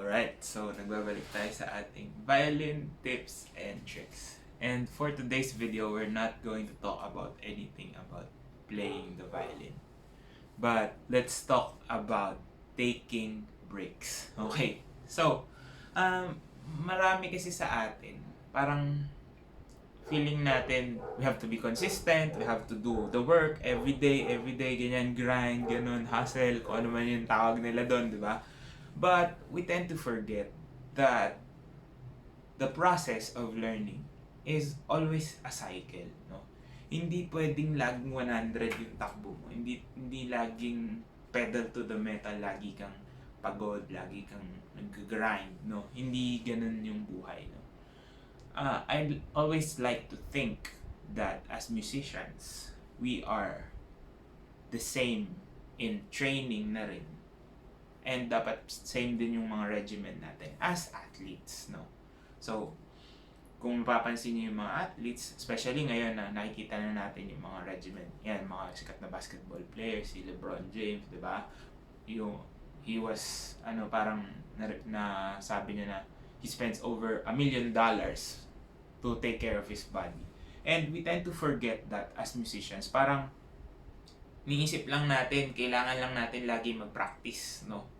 Alright, so nagbabalik tayo sa ating violin tips and tricks. And for today's video, we're not going to talk about anything about playing the violin. But let's talk about taking breaks. Okay, so marami kasi sa atin, parang feeling natin we have to be consistent, we have to do the work every day, ganyan, grind, ganun, hustle, kung ano man yung tawag nila doon, di ba? But we tend to forget that the process of learning is always a cycle, no? Hindi pwedeng laging 100 yung takbo mo. Hindi laging pedal to the metal, lagi kang pagod, lagi kang nag-grind, no? Hindi ganun yung buhay, no? I always like to think that as musicians, we are the same in training na rin. And dapat same din yung mga regimen natin as athletes, no? So, kung mapapansin niyo yung mga athletes, especially ngayon na nakikita na natin yung mga regimen. Yan, mga sikat na basketball players, si LeBron James, di ba? He was, parang na sabi niya na he spends over $1 million to take care of his body. And we tend to forget that as musicians. Parang niisip lang natin, kailangan lang natin lagi mag-practice, no?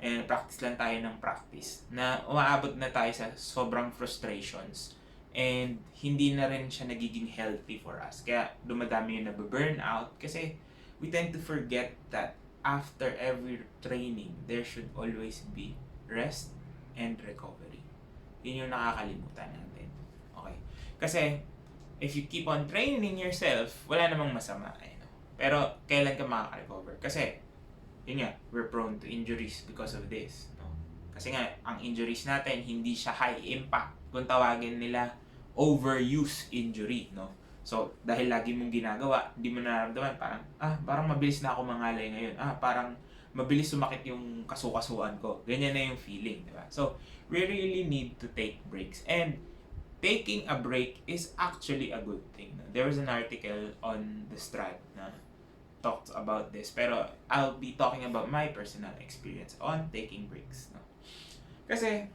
And practice lang tayo ng practice. Na umaabot na tayo sa sobrang frustrations. And hindi na rin siya nagiging healthy for us. Kaya dumadami yung nababurnout. Kasi we tend to forget that after every training, there should always be rest and recovery. Yun yung nakakalimutan natin. Okay? Kasi if you keep on training yourself, wala namang masama. Pero kailan ka makaka-recover? Kasi, yun nga, we're prone to injuries because of this. No? Kasi nga, ang injuries natin, hindi siya high impact. Kung tawagin nila, overuse injury. No? So, dahil lagi mong ginagawa, hindi mo nararamdaman, parang mabilis na ako mangalay ngayon. Parang mabilis sumakit yung kasukasuan ko. Ganyan na yung feeling. Diba? So, we really need to take breaks. And, taking a break is actually a good thing. No? There was an article on the Strad na talked about this, pero I'll be talking about my personal experience on taking breaks. No? Kasi,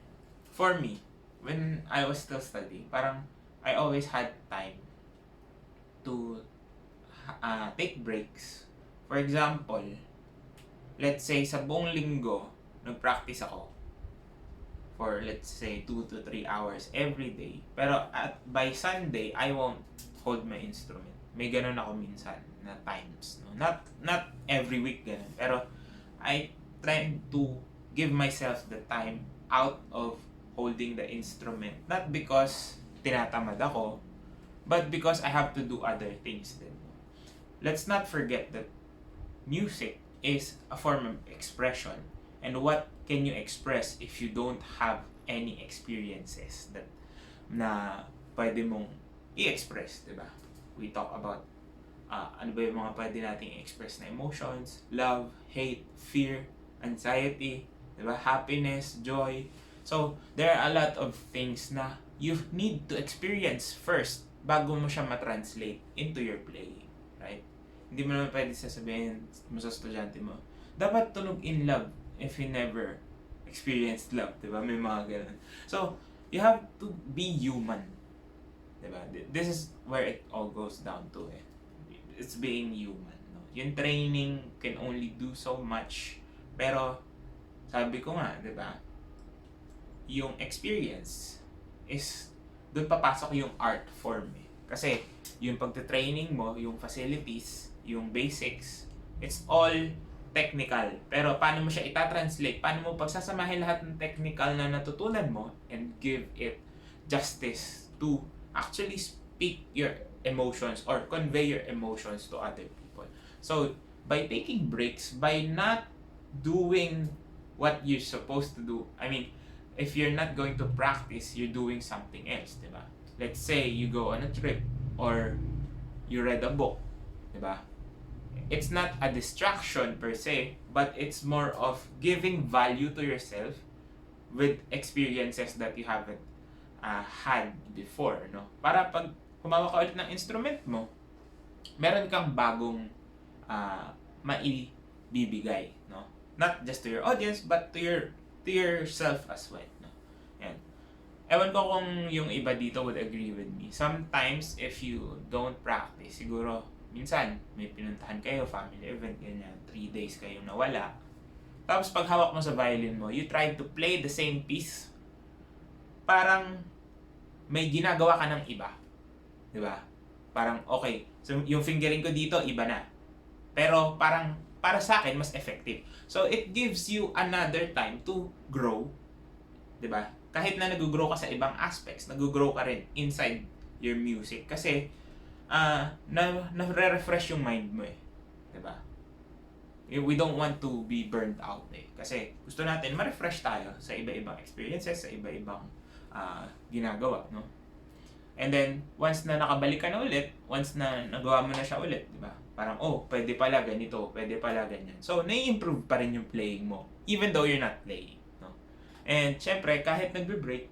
for me, when I was still studying, parang I always had time to take breaks. For example, let's say sa buong linggo, nag-practice ako for let's say 2 to 3 hours every day. Pero by Sunday, I won't hold my instrument. May ganun ako minsan na times, no? Not every week ganun. Pero I try to give myself the time out of holding the instrument. Not because tinatamad ako, but because I have to do other things then. Let's not forget that music is a form of expression. And what can you express if you don't have any experiences that na pwede mong i-express, di ba? We talk about ano ba yung mga pwede nating express na emotions, love, hate, fear, anxiety, di ba? Happiness, joy. So, there are a lot of things na you need to experience first bago mo siya ma-translate into your playing, right? Hindi mo naman pwede sasabihin mo sa estudyante mo, dapat tunog in love if you never experienced love, di ba? May mga ganun. So, you have to be human. Di ba? This is where it all goes down to. It's being human. No? Yung training can only do so much. Pero, sabi ko nga, di ba? Yung experience is, doon papasok yung art form. Kasi, yung pagte-training mo, yung facilities, yung basics, it's all technical. Pero paano mo siya itatranslate? Paano mo pagsasamahin lahat ng technical na natutunan mo and give it justice to actually speak your emotions or convey your emotions to other people. So, by taking breaks, by not doing what you're supposed to do, I mean, if you're not going to practice, you're doing something else, diba? Let's say you go on a trip or you read a book, diba? It's not a distraction per se, but it's more of giving value to yourself with experiences that you haven't had before, no? Para pag humawak ka ulit ng instrument mo, meron kang bagong maibibigay, no? Not just to your audience, but to your to yourself as well. No? Yan. Ewan ko kung yung iba dito would agree with me. Sometimes, if you don't practice, siguro, minsan, may pinuntahan kayo, family event, ganyan, 3 days kayong nawala. Tapos pag hawak mo sa violin mo, you try to play the same piece. Parang may ginagawa ka ng iba. Diba? Parang, okay, so yung fingering ko dito, iba na. Pero parang, para sa akin, mas effective. So, it gives you another time to grow. Diba? Kahit na nag-grow ka sa ibang aspects, nag-grow ka rin inside your music. Kasi, na-refresh yung mind mo eh. Diba? We don't want to be burned out eh. Kasi gusto natin ma-refresh tayo sa iba-ibang experiences, sa iba-ibang ginagawa, no? And then, once na nakabalik ka na ulit, once na nagawa mo na siya ulit, di ba? Parang, oh, pwede pala ganito, pwede pala ganyan. So, nai-improve pa rin yung playing mo, even though you're not playing, no? And, syempre, kahit nagbe-break,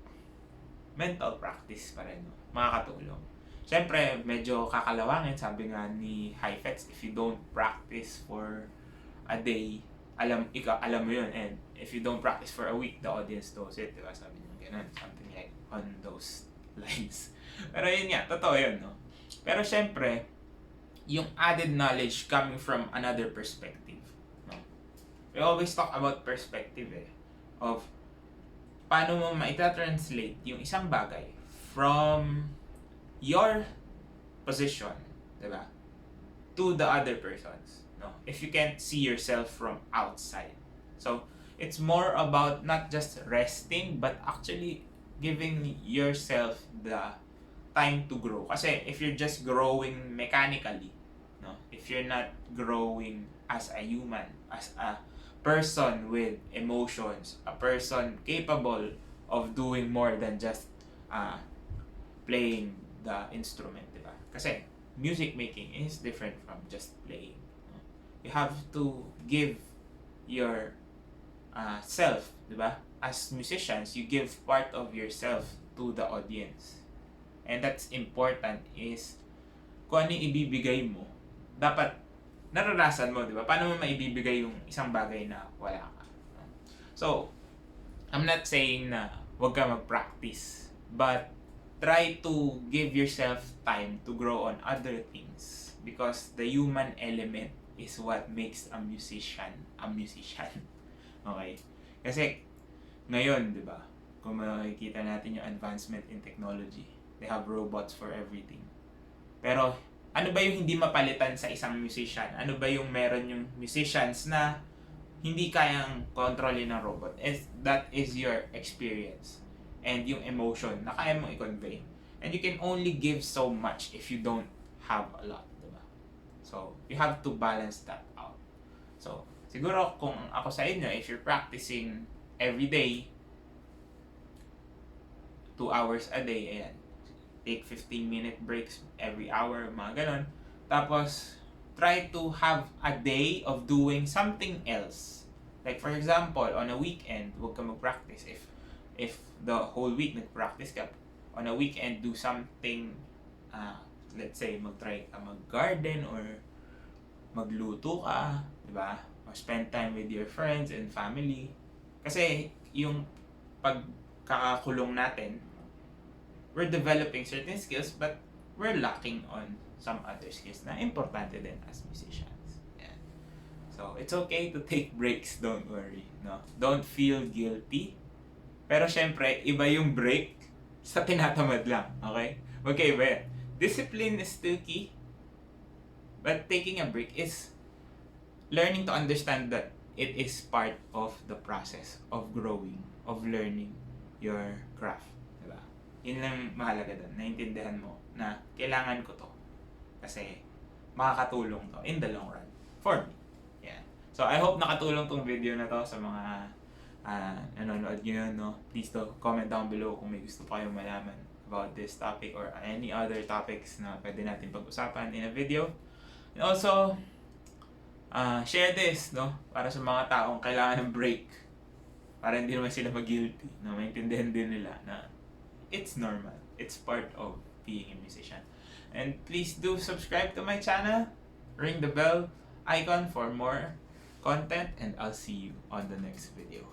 mental practice pa rin, no? Makakatulong. Syempre, medyo kakalawangin, sabi nga ni Heifetz, if you don't practice for a day, alam mo yun, and if you don't practice for a week, the audience knows it, diba? Sabi niya ganun, something like on those lines. Pero yun nga, totoo yun, no? Pero syempre, yung added knowledge coming from another perspective, no? We always talk about perspective eh, of paano mo maita-translate yung isang bagay from your position, diba? To the other person's. If you can't see yourself from outside. So, it's more about not just resting, but actually giving yourself the time to grow. Kasi if you're just growing mechanically, no, if you're not growing as a human, as a person with emotions, a person capable of doing more than just playing the instrument, diba? Kasi music making is different from just playing. You have to give your self, diba? As musicians, you give part of yourself to the audience. And that's important is kung ano yung ibibigay mo, dapat naranasan mo, diba? Paano mo maibibigay yung isang bagay na wala ka? So, I'm not saying na huwag ka mag-practice, but try to give yourself time to grow on other things because the human element is what makes a musician a musician. Okay? Kasi ngayon, 'di ba? Kung makikita natin yung advancement in technology, they have robots for everything. Pero ano ba yung hindi mapalitan sa isang musician? Ano ba yung meron yung musicians na hindi kayang kontrolin ng robot? That is your experience and yung emotion na kaya mong i-convey. And you can only give so much if you don't have a lot. So, you have to balance that out. So, siguro kung ako sa inyo, if you're practicing every day, 2 hours a day, ayan, take 15-minute breaks every hour, mga ganon. Tapos, try to have a day of doing something else. Like, for example, on a weekend, huwag ka mag-practice. If the whole week nag-practice ka, on a weekend, do something let's say, mag-try ka mag-garden or magluto ka, di ba? Or spend time with your friends and family. Kasi yung pagkakakulong natin, we're developing certain skills but we're lacking on some other skills na importante din as musicians. Yeah. So, it's okay to take breaks, don't worry. No? Don't feel guilty. Pero syempre, iba yung break sa tinatamad lang. Okay? Okay, ba? Discipline is still key, but taking a break is learning to understand that it is part of the process of growing, of learning your craft. Diba? Yun lang mahalaga doon. Naintindihan mo na kailangan ko to kasi makakatulong to in the long run for me. Yeah. So, I hope nakatulong tong video na to sa mga nanonood nyo, no? Please comment down below kung may gusto pa kayong malaman about this topic or any other topics na pwede natin pag-usapan in a video. And also, share this, no? Para sa mga taong kailangan ng break. Para hindi naman sila mag-guilty. No? Maintindihan din nila na it's normal. It's part of being a musician. And please do subscribe to my channel. Ring the bell icon for more content. And I'll see you on the next video.